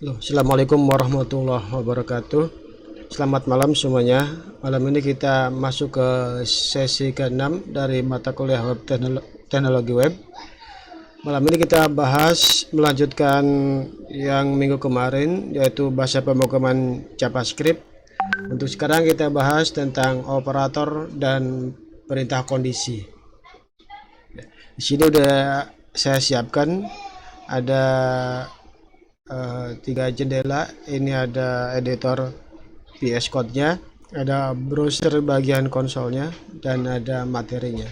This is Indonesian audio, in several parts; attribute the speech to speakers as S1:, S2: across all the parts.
S1: Assalamualaikum warahmatullahi wabarakatuh. Selamat malam semuanya. Malam ini kita masuk ke sesi ke-6 dari mata kuliah teknologi web. Malam ini kita bahas melanjutkan yang minggu kemarin, yaitu bahasa pemrograman JavaScript. Untuk sekarang kita bahas tentang operator dan perintah kondisi. Di sini udah saya siapkan ada 3 jendela. Ini ada editor VS Code-nya, ada browser bagian konsolnya, dan ada materinya.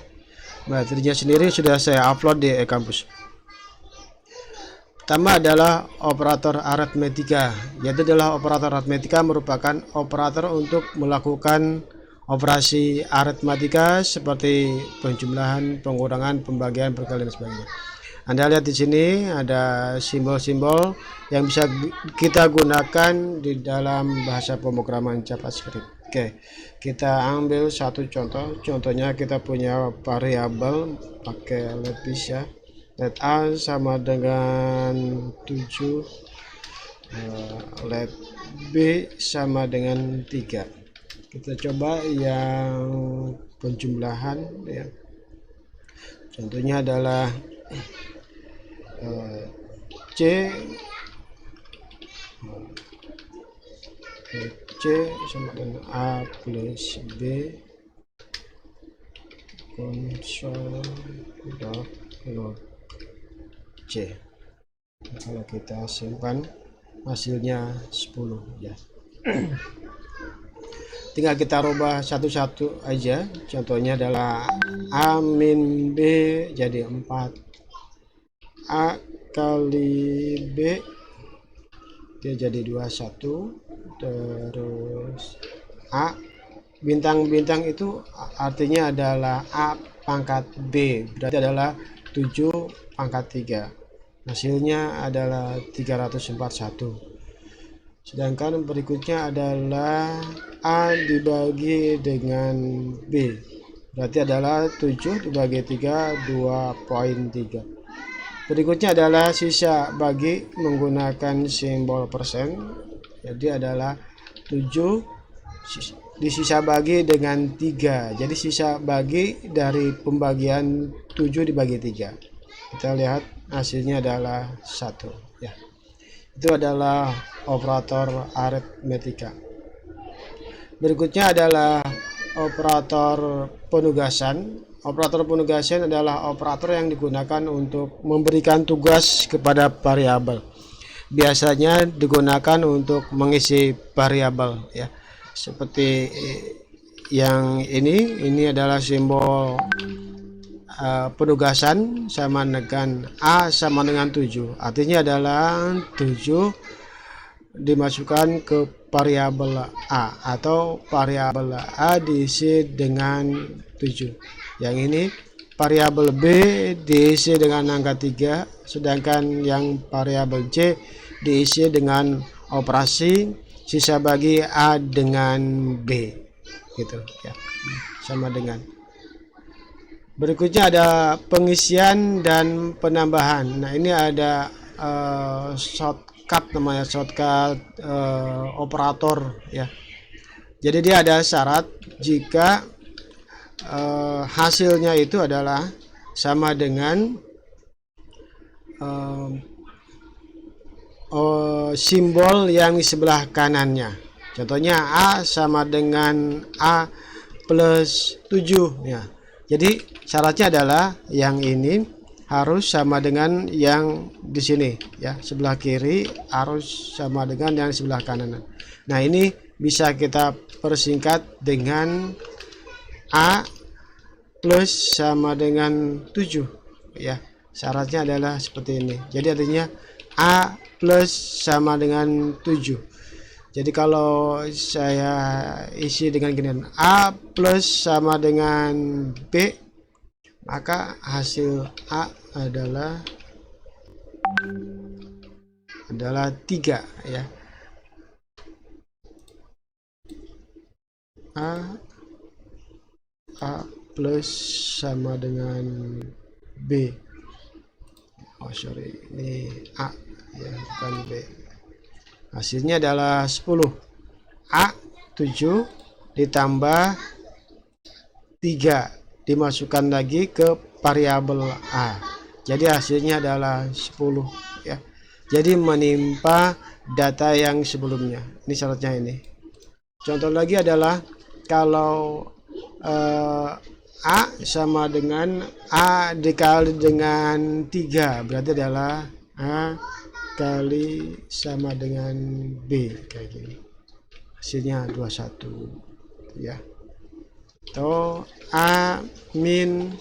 S1: Materinya sendiri sudah saya upload di eCampus. Pertama adalah operator aritmetika. Yaitu adalah operator aritmetika merupakan operator untuk melakukan operasi aritmetika seperti penjumlahan, pengurangan, pembagian, perkalian, dan sebagainya. Anda lihat di sini ada simbol-simbol yang bisa kita gunakan di dalam bahasa pemrograman JavaScript. Oke, kita ambil satu contoh. Contohnya kita punya variabel pakai let this ya. Let A sama dengan 7, let B sama dengan 3. Kita coba yang penjumlahan ya. Contohnya adalah C sama dengan A plus B console.log C. Kalau kita simpan hasilnya 10 ya. Tinggal kita rubah satu-satu aja. Contohnya adalah A min B jadi 4, A kali B dia jadi 21, terus A bintang-bintang itu artinya adalah A pangkat B, berarti adalah 7 pangkat 3, hasilnya adalah 341. Sedangkan berikutnya adalah A dibagi dengan B, berarti adalah 7 dibagi 3 2,3. Berikutnya adalah sisa bagi menggunakan simbol persen. Jadi adalah 7 disisa bagi dengan 3. Jadi sisa bagi dari pembagian 7 dibagi 3. Kita lihat hasilnya adalah 1 ya. Itu adalah operator aritmetika. Berikutnya adalah operator penugasan. Operator penugasan adalah operator yang digunakan untuk memberikan tugas kepada variabel. Biasanya digunakan untuk mengisi variabel ya. Seperti yang ini adalah simbol penugasan sama dengan A sama dengan 7. Artinya adalah 7 dimasukkan ke variabel A atau variabel A diisi dengan 7. Yang ini variabel B diisi dengan angka 3, sedangkan yang variabel C diisi dengan operasi sisa bagi A dengan B gitu ya, sama dengan. Berikutnya ada pengisian dan penambahan. Nah, ini ada shortcut, namanya shortcut operator ya. Jadi dia ada syarat jika hasilnya itu adalah sama dengan simbol yang di sebelah kanannya. Contohnya A sama dengan A plus 7 ya. Jadi syaratnya adalah yang ini harus sama dengan yang di sini ya, sebelah kiri harus sama dengan yang sebelah kanan. Nah, ini bisa kita persingkat dengan A plus sama dengan 7 ya. Syaratnya adalah seperti ini. Jadi artinya A plus sama dengan 7. Jadi kalau saya isi dengan gini, A plus sama dengan B, maka hasil A adalah 3 ya. A plus sama dengan B. Oh sorry, ini A ya, bukan B. hasilnya adalah 10. A 7 ditambah 3 dimasukkan lagi ke variabel A, jadi hasilnya adalah 10 ya. Jadi menimpa data yang sebelumnya. Ini syaratnya ini. Contoh lagi adalah kalau A sama dengan A dikali dengan 3, berarti adalah A kali sama dengan B, kayak gini. Hasilnya 21 ya. Atau A min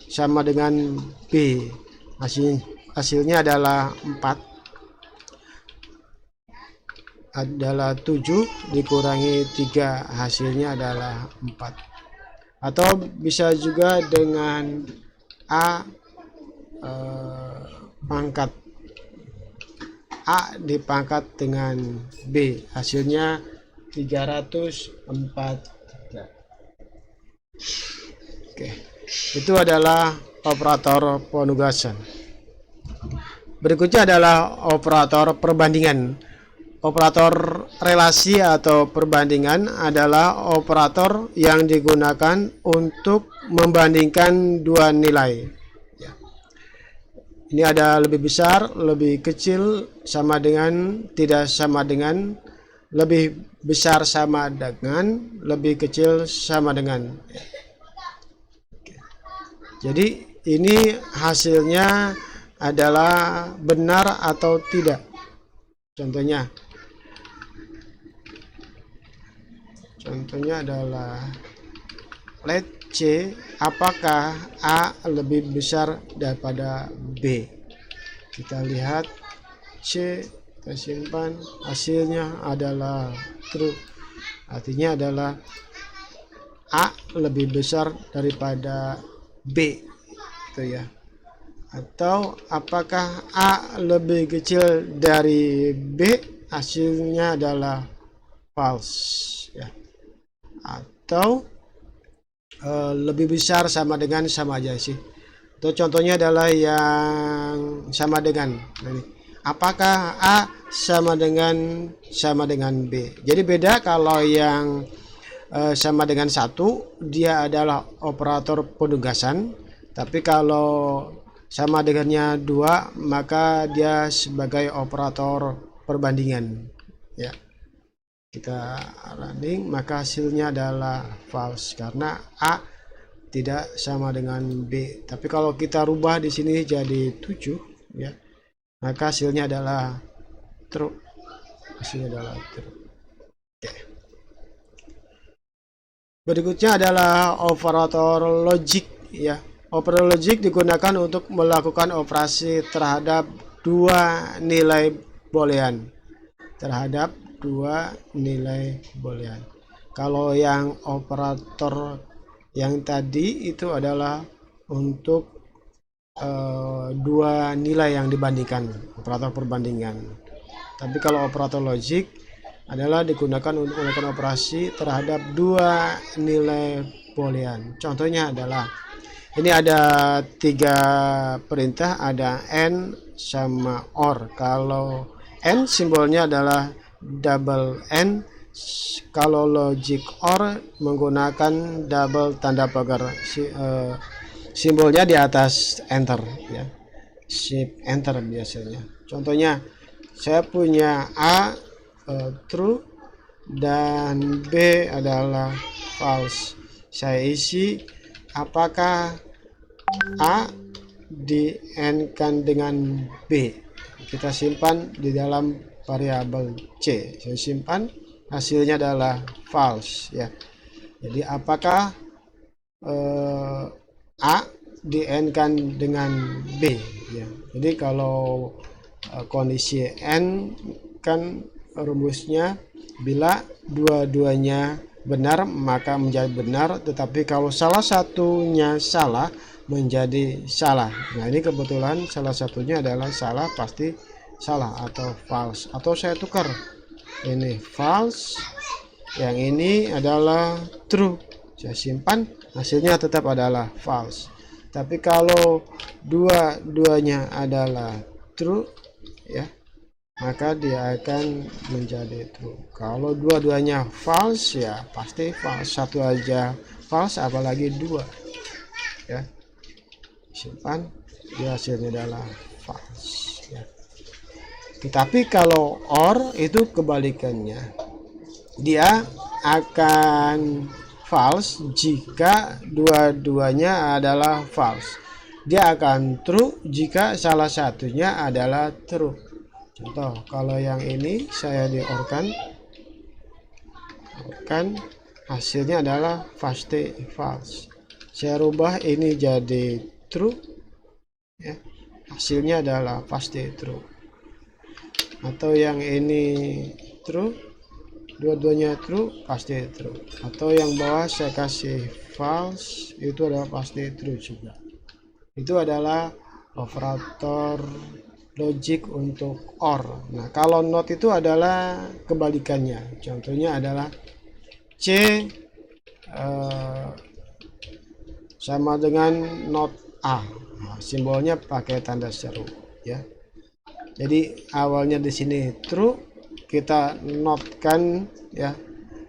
S1: sama dengan B, hasilnya adalah 4, adalah 7 dikurangi 3, hasilnya adalah 4. Atau bisa juga dengan A pangkat A dipangkat dengan B, hasilnya 304. Oke, itu adalah operator penugasan. Berikutnya adalah operator perbandingan. Operator relasi atau perbandingan adalah operator yang digunakan untuk membandingkan dua nilai. Ini ada lebih besar, lebih kecil, sama dengan, tidak sama dengan, lebih besar sama dengan, lebih kecil sama dengan. Jadi ini hasilnya adalah benar atau tidak. Contohnya adalah let's C, apakah A lebih besar daripada B? Kita lihat C, kita simpan, hasilnya adalah true. Artinya adalah A lebih besar daripada B, itu ya. Atau apakah A lebih kecil dari B? Hasilnya adalah false ya. Atau lebih besar sama dengan, sama aja sih. Itu contohnya adalah yang sama dengan. Apakah A sama dengan B? Jadi beda kalau yang sama dengan 1, dia adalah operator penugasan. Tapi kalau sama dengannya 2, maka dia sebagai operator perbandingan ya. Kita running, maka hasilnya adalah false karena A tidak sama dengan B. Tapi kalau kita rubah di sini jadi 7 ya, maka hasilnya adalah true. Hasilnya adalah true. Oke. Berikutnya adalah operator logik ya. Operator logik digunakan untuk melakukan operasi terhadap dua nilai boolean. Kalau yang operator yang tadi itu adalah untuk dua nilai yang dibandingkan, operator perbandingan. Tapi kalau operator logik adalah digunakan untuk melakukan operasi terhadap dua nilai boolean. Contohnya adalah ini ada 3 perintah, ada AND sama OR. Kalau AND simbolnya adalah double N, kalau logic OR menggunakan double tanda pagar, simbolnya di atas enter ya, shift enter biasanya. Contohnya saya punya A true dan B adalah false. Saya isi apakah A di N kan dengan B. Kita simpan di dalam variabel C. Saya simpan, hasilnya adalah false ya. Jadi apakah A di N kan dengan B ya. Jadi kalau kondisi N kan rumusnya bila dua-duanya benar maka menjadi benar, tetapi kalau salah satunya salah menjadi salah. Nah ini kebetulan salah satunya adalah salah, pasti salah atau false. Atau saya tukar, ini false, yang ini adalah true. Saya simpan, hasilnya tetap adalah false. Tapi kalau dua-duanya adalah true ya, maka dia akan menjadi true. Kalau dua-duanya false, ya pasti false. Satu aja false, apalagi dua, ya. Simpan, dia hasilnya adalah false, ya. Tetapi kalau OR itu kebalikannya, dia akan false jika dua-duanya adalah false. Dia akan true jika salah satunya adalah true. Contoh, kalau yang ini saya di-OR-kan, hasilnya adalah pasti false. Saya rubah ini jadi true, ya, hasilnya adalah pasti true. Atau yang ini true, dua-duanya true, pasti true. Atau yang bawah saya kasih false, itu adalah pasti true juga. Itu adalah operator logik untuk OR. Nah, kalau not itu adalah kebalikannya. Contohnya adalah C sama dengan not A. Nah, simbolnya pakai tanda seru, ya. Jadi awalnya di sini true, kita notkan, ya,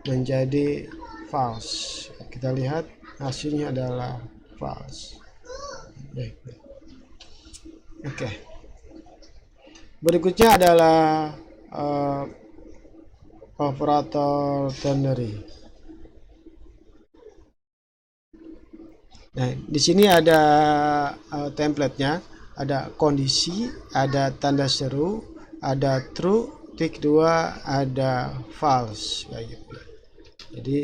S1: menjadi false. Kita lihat hasilnya adalah false. Oke. Berikutnya adalah operator ternary. Nah, di sini ada template-nya, ada kondisi, ada tanda seru, ada true, tik 2, ada false, kayak gitu. Jadi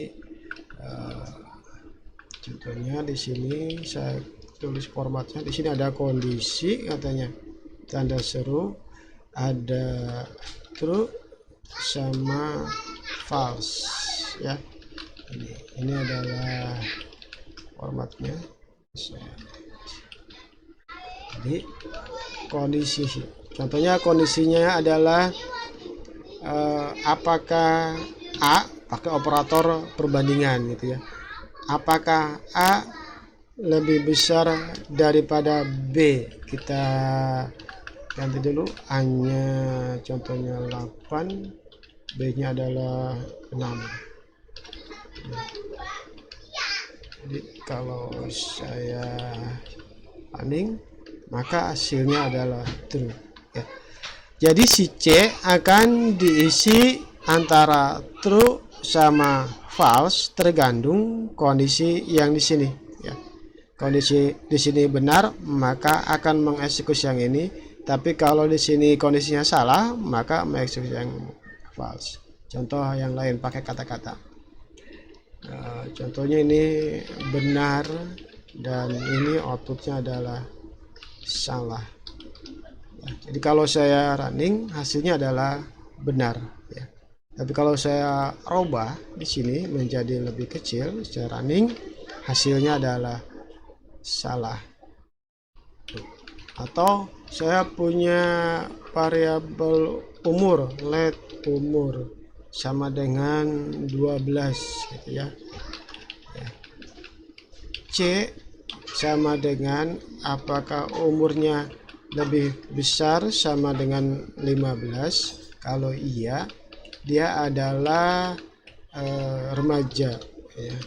S1: contohnya di sini saya tulis formatnya. Di sini ada kondisi, katanya tanda seru, ada true sama false, ya. Ini adalah formatnya. Jadi kondisi, contohnya kondisinya adalah apakah A, pakai operator perbandingan gitu, ya. Apakah A lebih besar daripada B? Kita ganti dulu, A-nya contohnya 8, B-nya adalah 6. Jadi kalau saya running, maka hasilnya adalah true, ya. Jadi si C akan diisi antara true sama false, tergantung kondisi yang di sini, ya. Kondisi di sini benar, maka akan mengeksekusi yang ini. Tapi kalau di sini kondisinya salah, maka mengeksekusi yang false. Contoh yang lain pakai kata-kata. Contohnya ini benar dan ini outputnya adalah salah. Ya, jadi kalau saya running, hasilnya adalah benar, ya. Tapi kalau saya rubah di sini menjadi lebih kecil, saya running, hasilnya adalah salah. Atau saya punya variabel umur, let umur sama dengan 12, gitu, ya. C sama dengan apakah umurnya lebih besar sama dengan 15. Kalau iya, dia adalah remaja, ya.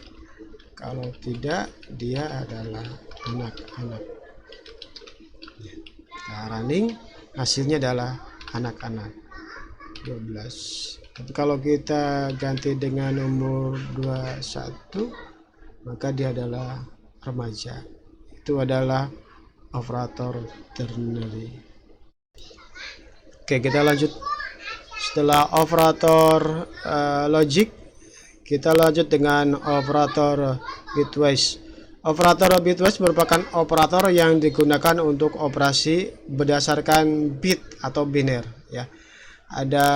S1: Kalau tidak, dia adalah anak-anak. Nah, running, hasilnya adalah anak-anak 12. Tapi kalau kita ganti dengan umur 21, maka dia adalah remaja. Itu adalah operator ternary. Oke, kita lanjut. Setelah operator logic, kita lanjut dengan operator bitwise. Operator bitwise merupakan operator yang digunakan untuk operasi berdasarkan bit atau biner, ya. Ada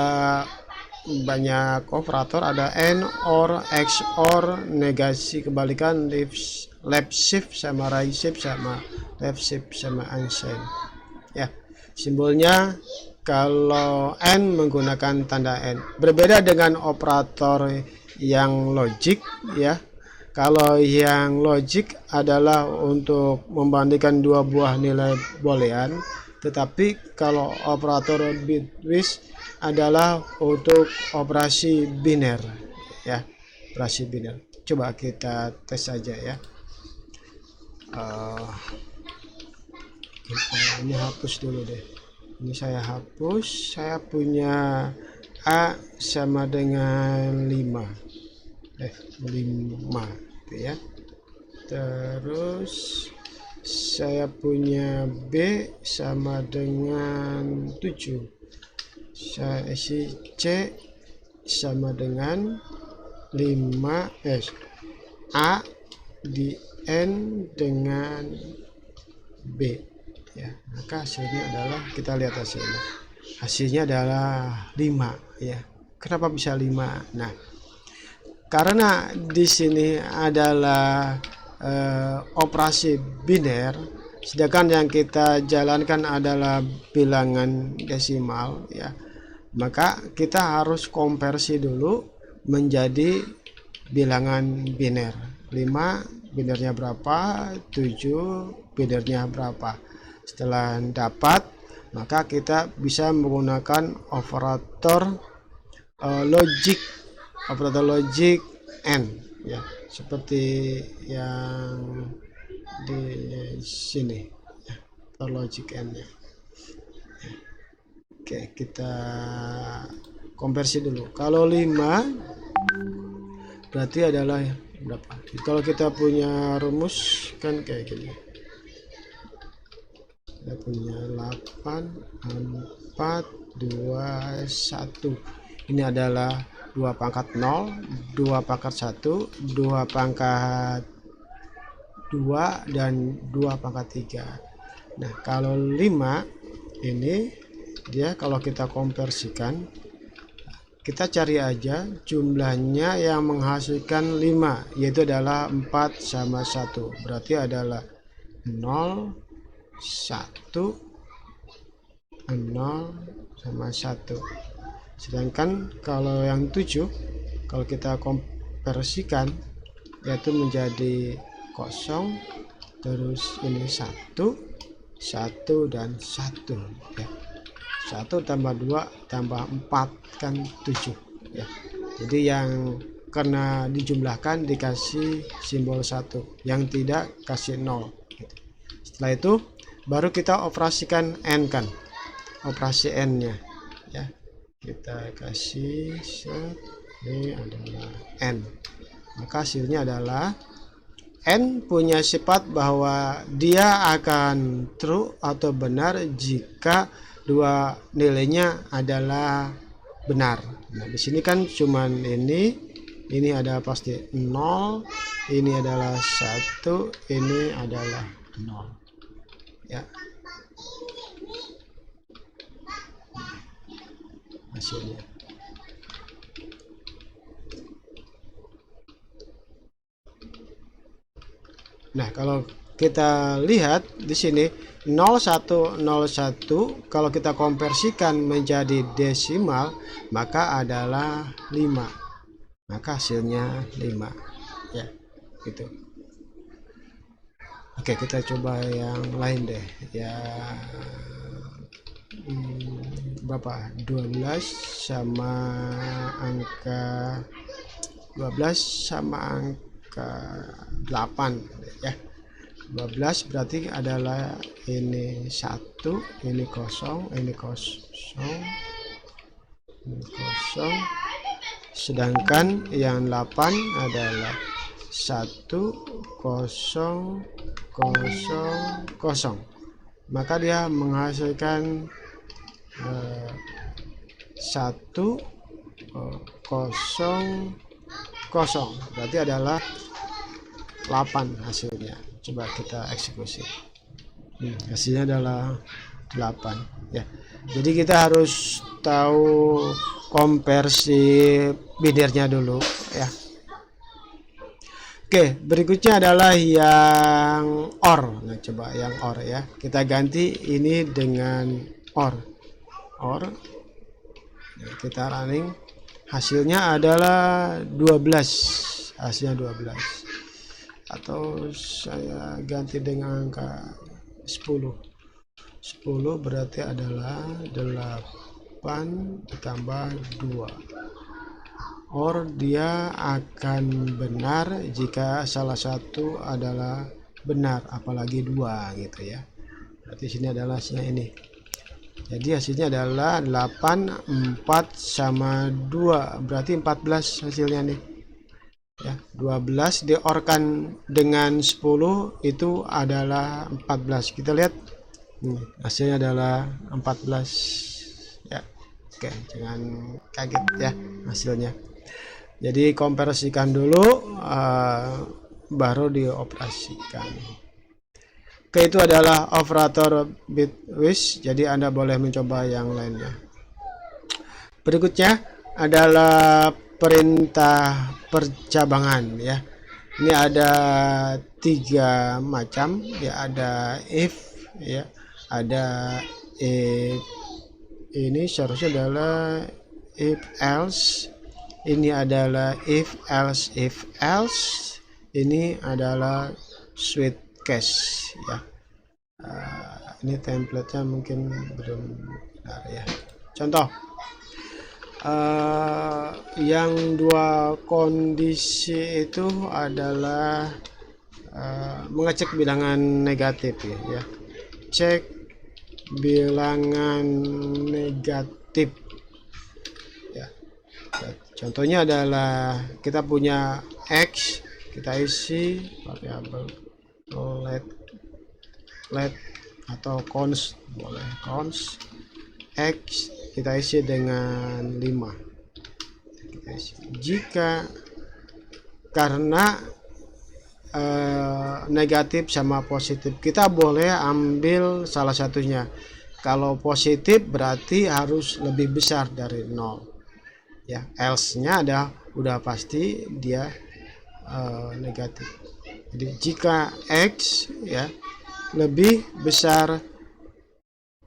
S1: banyak operator, ada AND, OR, XOR, negasi, kebalikan, left shift sama right shift sama left shift sama unsigned, ya. Simbolnya kalau AND menggunakan tanda AND. Berbeda dengan operator yang logic, ya. Kalau yang logic adalah untuk membandingkan dua buah nilai boolean, Tetapi kalau operator bitwise adalah untuk operasi biner, ya, operasi biner. Coba kita tes saja ya. Ini hapus dulu deh. Ini saya hapus. Saya punya A sama dengan 5 gitu ya. Terus saya punya B sama dengan 7. Saya isi C sama dengan 5 A di N dengan B ya. Maka hasilnya adalah, kita lihat hasilnya adalah 5 ya. Kenapa bisa 5? Nah, karena di sini adalah operasi biner, sedangkan yang kita jalankan adalah bilangan desimal ya, maka kita harus konversi dulu menjadi bilangan biner. 5 binernya berapa, 7 binernya berapa. Setelah dapat, maka kita bisa menggunakan operator logic N ya, seperti yang di sini ya, logic N ya. Oke, kita konversi dulu. Kalau 5 berarti adalah berapa? Kalau kita punya rumus kan kayak gini. Kita punya 8, 4, 2, 1. Ini adalah 2 pangkat 0, 2 pangkat 1, 2 pangkat 2, dan 2 pangkat 3. Nah, kalau 5 ini dia, kalau kita konversikan, kita cari aja jumlahnya yang menghasilkan 5, yaitu adalah 4 sama 1. Berarti adalah 0, 1, 0 sama 1. Sedangkan kalau yang 7, kalau kita konversikan, yaitu menjadi 0, terus ini 1, 1 dan 1 ya. 1 tambah 2 tambah 4 kan 7 ya. Jadi yang karena dijumlahkan dikasih simbol 1, yang tidak kasih 0 gitu. Setelah itu baru kita operasikan N kan, operasi N nya ya. Kita kasih set, ini adalah N, maka hasilnya adalah N punya sifat bahwa dia akan true atau benar jika dua nilainya adalah benar. Nah, di sini kan cuman ini adalah pasti 0, ini adalah 1, ini adalah 0 ya. Hasilnya. Nah, kalau kita lihat di sini 0101, kalau kita konversikan menjadi desimal maka adalah 5. Maka hasilnya 5 ya, gitu. Oke, kita coba yang lain deh ya. Berapa? 12 sama angka 12 sama angka 8 ya. 12 berarti adalah ini 1, ini 0, ini 0, ini 0. Sedangkan yang 8 adalah 1, 0, 0, 0. Maka dia menghasilkan 1, 0, 0. Berarti adalah 8 hasilnya. Coba kita eksekusi. Hasilnya adalah 8 ya. Jadi kita harus tahu konversi binernya dulu ya. Oke, berikutnya adalah yang OR. Nah, coba yang OR ya. Kita ganti ini dengan OR. OR. Nah, kita running. Hasilnya adalah 12. Hasilnya 12. Atau saya ganti dengan angka 10. 10 berarti adalah 8 ditambah 2, or dia akan benar jika salah satu adalah benar, apalagi 2 gitu ya. Berarti sini adalah hasilnya ini. Jadi hasilnya adalah 8, 4 sama 2, berarti 14 hasilnya nih ya. 12 diorkan dengan 10 itu adalah 14. Kita lihat hasilnya adalah 14 ya. Oke, jangan kaget ya hasilnya. Jadi komparasikan dulu baru dioperasikan. Oke, itu adalah operator bitwise. Jadi Anda boleh mencoba yang lainnya. Berikutnya adalah perintah percabangan ya. Ini ada 3 macam ya, ada if ya, ada if, ini seharusnya adalah if else, ini adalah if else, ini adalah switch case ya. Ini template-nya mungkin belum benar ya. Contoh yang 2 kondisi itu adalah mengecek bilangan negatif ya. Cek bilangan negatif ya. Contohnya adalah kita punya x, kita isi variabel let atau const, boleh const x kita isi dengan 5. Kita isi. Jika karena negatif sama positif, kita boleh ambil salah satunya. Kalau positif berarti harus lebih besar dari 0 ya, else-nya udah pasti dia negatif. Jadi jika x ya lebih besar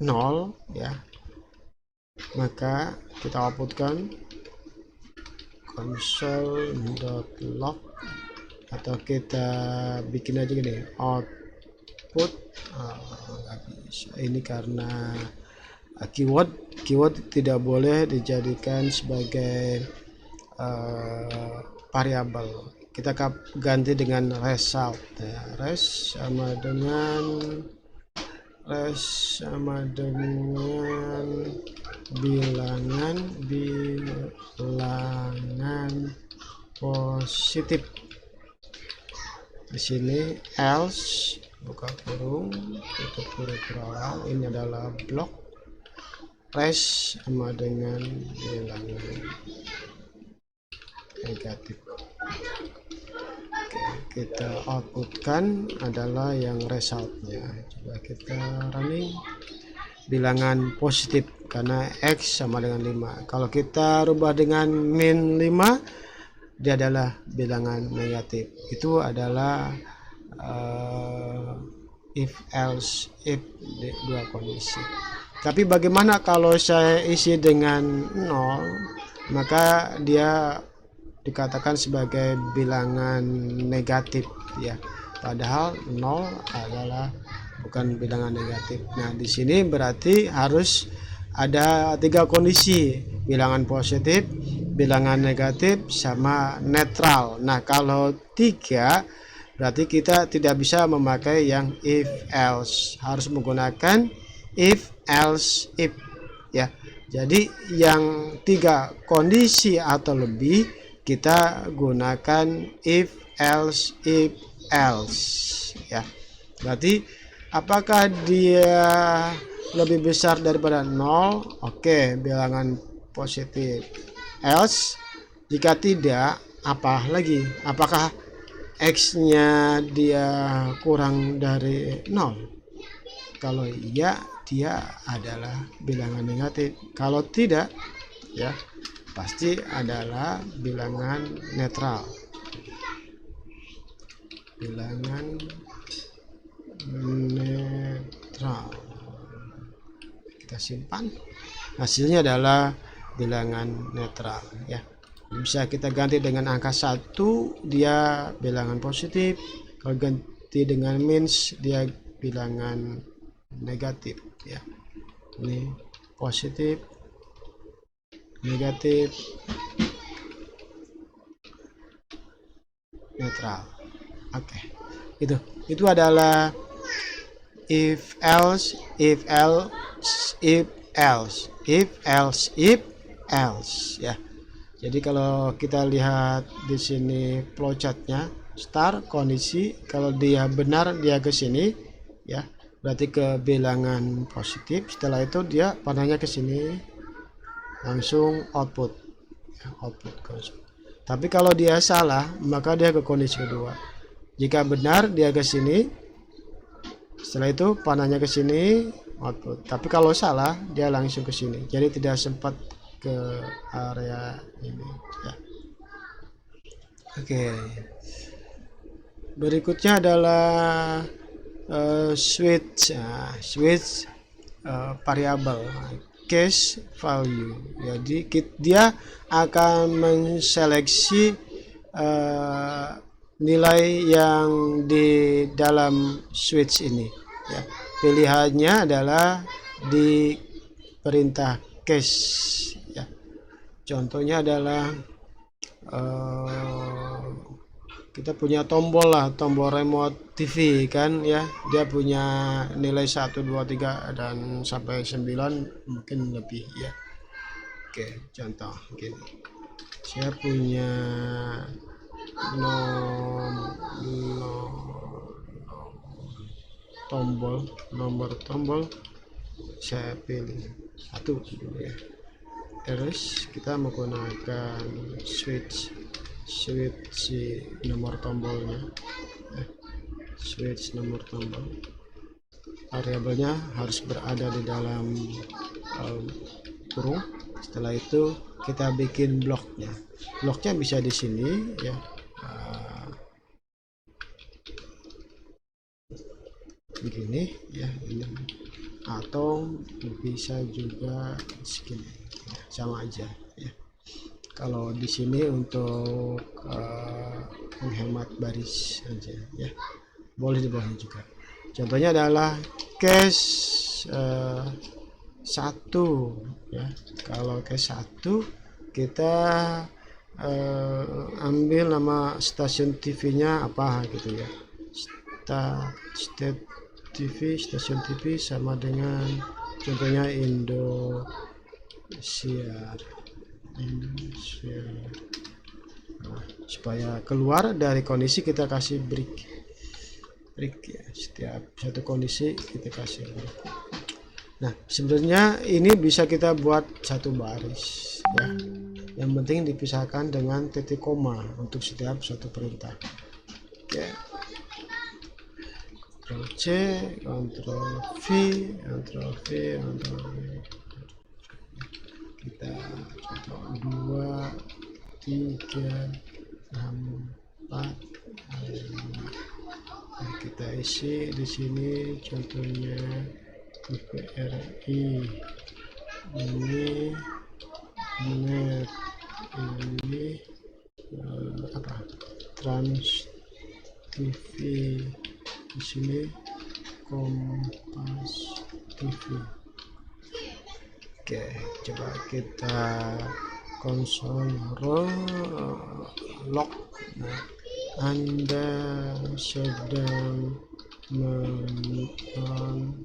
S1: 0 ya, maka kita outputkan console.log, atau kita bikin aja gini, output ini karena keyword tidak boleh dijadikan sebagai variabel. Kita ganti dengan result ya. Res sama dengan bilangan positif. Di sini else buka kurung tutup kurung awal, ini adalah blok res sama dengan bilangan negatif. Oke, kita outputkan adalah yang resultnya. Coba kita running, bilangan positif karena x sama dengan 5. Kalau kita rubah dengan min 5, dia adalah bilangan negatif. Itu adalah if else if 2 kondisi. Tapi bagaimana kalau saya isi dengan 0, maka dia dikatakan sebagai bilangan negatif ya, padahal 0 adalah bukan bilangan negatif. Nah, di sini berarti harus ada 3 kondisi, bilangan positif, bilangan negatif, sama netral. Nah, kalau 3 berarti kita tidak bisa memakai yang if else, harus menggunakan if else if ya. Jadi yang 3 kondisi atau lebih kita gunakan if else ya. Berarti apakah dia lebih besar daripada 0? Oke, bilangan positif. Else jika tidak, apa lagi? Apakah x-nya dia kurang dari 0? Kalau iya, dia adalah bilangan negatif. Kalau tidak ya, pasti adalah bilangan netral. Bilangan netral. Kita simpan. Hasilnya adalah bilangan netral ya. Bisa kita ganti dengan angka 1, dia bilangan positif. Kalau ganti dengan mins, dia bilangan negatif ya. Ini positif, negatif, netral. Oke. Itu adalah if else, if else, if else, if else, if else ya. Jadi kalau kita lihat di sini flowchartnya, start kondisi, kalau dia benar dia ke sini ya, berarti ke bilangan positif. Setelah itu dia panahnya ke sini, langsung output ya, output langsung. Tapi kalau dia salah, maka dia ke kondisi kedua. Jika benar dia ke sini, setelah itu panahnya ke sini, output. Tapi kalau salah dia langsung ke sini, jadi tidak sempat ke area ini ya. Oke. Berikutnya adalah switch variable case value. Jadi dia akan menseleksi nilai yang di dalam switch ini ya. Pilihannya adalah di perintah case ya. Contohnya adalah kita punya tombol remote TV kan ya, dia punya nilai 1 2 3 dan sampai 9 mungkin lebih ya. Oke, contoh gini, saya punya nomor tombol saya pilih 1 ya. Terus kita menggunakan switch nomor tombolnya switch nomor tombol, variabelnya harus berada di dalam kurung. Setelah itu kita bikin bloknya bisa di sini ya, begini ya, ini atau bisa juga segini ya, sama aja ya. Kalau di sini untuk menghemat baris aja ya, boleh di bawahnya juga. Contohnya adalah case 1 ya. Kalau case 1 kita ambil nama stasiun TV-nya apa gitu ya. Stasiun TV sama dengan contohnya Indosiar. Nah, supaya keluar dari kondisi kita kasih break ya, setiap satu kondisi kita kasih break. Nah, sebenarnya ini bisa kita buat satu baris ya, yang penting dipisahkan dengan titik koma untuk setiap satu perintah. Oke, Ctrl C, Ctrl V, Ctrl V, Ctrl V. Kita coba 2 3 6 4 5. Nah, kita isi di sini contohnya TVRI, ini net, ini apa, Trans TV, di sini Kompas TV. Oke, coba kita konsol log. Nah, Anda sedang menonton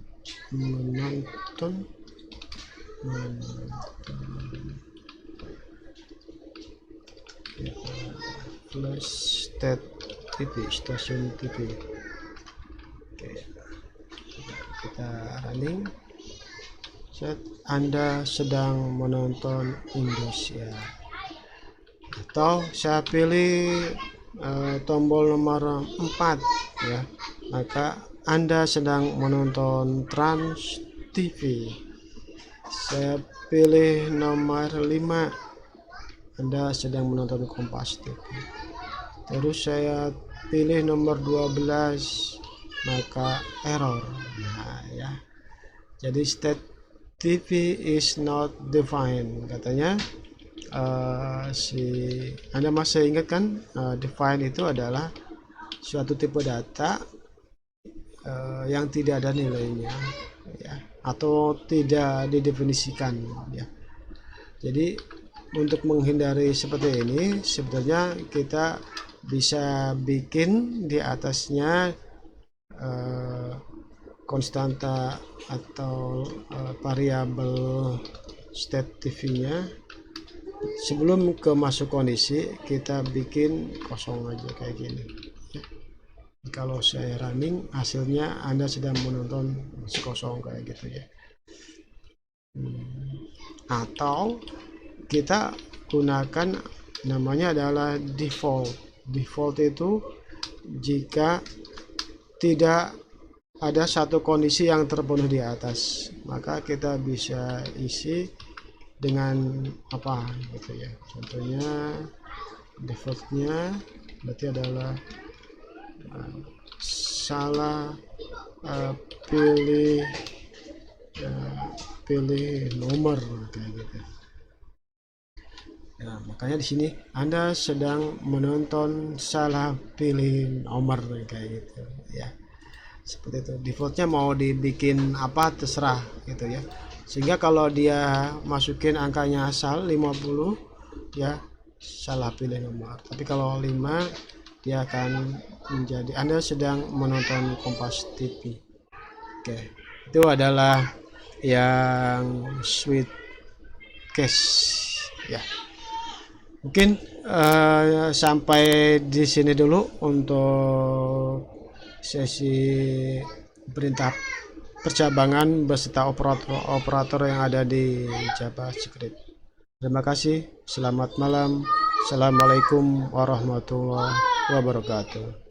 S1: flash state TV, stasiun TV. Oke, kita running. Anda sedang menonton Indosiar, atau saya pilih tombol nomor 4 ya, maka Anda sedang menonton Trans TV. Saya pilih nomor 5, Anda sedang menonton Kompas TV. Terus saya pilih nomor 12, maka error. Nah ya, jadi state TV is not defined katanya. Anda masih ingat kan, define itu adalah suatu tipe data yang tidak ada nilainya. atau tidak didefinisikan ya. Jadi untuk menghindari seperti ini sebetulnya kita bisa bikin di atasnya konstanta atau variabel state TV-nya. Sebelum ke masuk kondisi kita bikin kosong aja kayak gini ya. Kalau saya running hasilnya Anda sedang menonton kosong kayak gitu ya. Atau kita gunakan namanya adalah default. Default itu jika tidak ada satu kondisi yang terpenuhi di atas, maka kita bisa isi dengan apa gitu ya. Contohnya defaultnya berarti adalah salah pilih nomor kayak gitu. Nah, makanya di sini Anda sedang menonton salah pilih nomor kayak gitu ya. Seperti itu. Defaultnya mau dibikin apa terserah gitu ya. Sehingga kalau dia masukin angkanya asal 50 ya salah pilih nomor. Tapi kalau 5 dia akan menjadi Anda sedang menonton Kompas TV. Oke. Itu adalah yang sweet case ya. Mungkin sampai di sini dulu untuk sesi perintah percabangan beserta operator yang ada di JavaScript. Terima kasih. Selamat malam. Assalamualaikum warahmatullahi wabarakatuh.